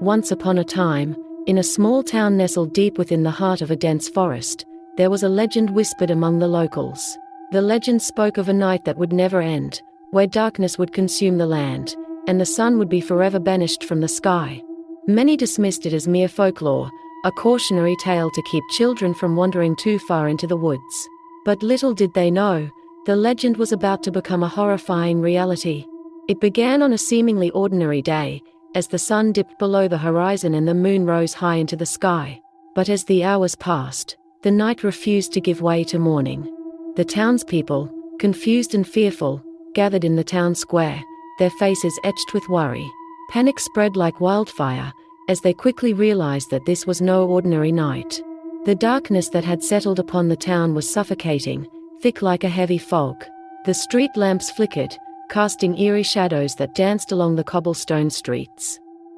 Once upon a time, in a small town nestled deep within the heart of a dense forest, there was a legend whispered among the locals. The legend spoke of a night that would never end, where darkness would consume the land, and the sun would be forever banished from the sky. Many dismissed it as mere folklore, a cautionary tale to keep children from wandering too far into the woods. But little did they know, the legend was about to become a horrifying reality. It began on a seemingly ordinary day, as the sun dipped below the horizon and the moon rose high into the sky. But as the hours passed, the night refused to give way to morning. The townspeople, confused and fearful, gathered in the town square, their faces etched with worry. Panic spread like wildfire, as they quickly realized that this was no ordinary night. The darkness that had settled upon the town was suffocating, thick like a heavy fog. The street lamps flickered, casting eerie shadows that danced along the cobblestone streets.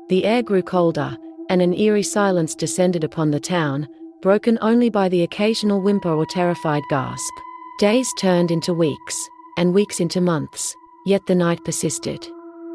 The air grew colder, and an eerie silence descended upon the town, broken only by the occasional whimper or terrified gasp. Days turned into weeks, and weeks into months, yet the night persisted.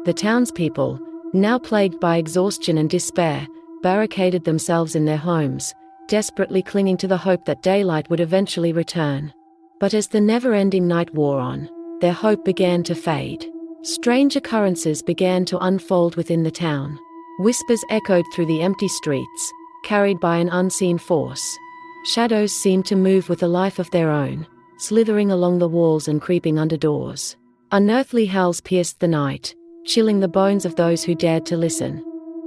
The townspeople, now plagued by exhaustion and despair, barricaded themselves in their homes, desperately clinging to the hope that daylight would eventually return. But as the never-ending night wore on, their hope began to fade. Strange occurrences began to unfold within the town. Whispers echoed through the empty streets, carried by an unseen force. Shadows seemed to move with a life of their own, slithering along the walls and creeping under doors. Unearthly howls pierced the night, chilling the bones of those who dared to listen.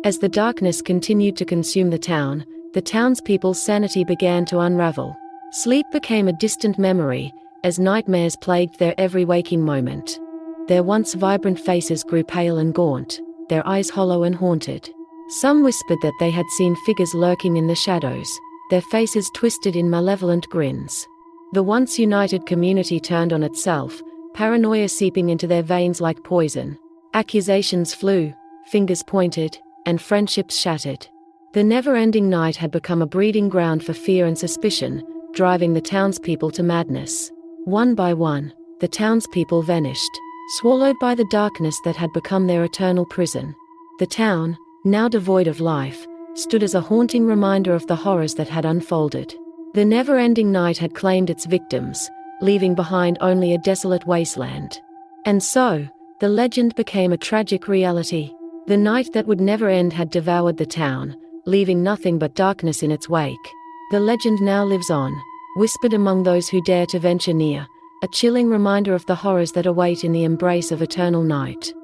As the darkness continued to consume the town, the townspeople's sanity began to unravel. Sleep became a distant memory, as nightmares plagued their every waking moment. Their once vibrant faces grew pale and gaunt, their eyes hollow and haunted. Some whispered that they had seen figures lurking in the shadows, their faces twisted in malevolent grins. The once united community turned on itself, paranoia seeping into their veins like poison. Accusations flew, fingers pointed, and friendships shattered. The never-ending night had become a breeding ground for fear and suspicion, driving the townspeople to madness. One by one, the townspeople vanished, swallowed by the darkness that had become their eternal prison. The town, now devoid of life, stood as a haunting reminder of the horrors that had unfolded. The never-ending night had claimed its victims, leaving behind only a desolate wasteland. And so, the legend became a tragic reality. The night that would never end had devoured the town, leaving nothing but darkness in its wake. The legend now lives on, whispered among those who dare to venture near, a chilling reminder of the horrors that await in the embrace of eternal night.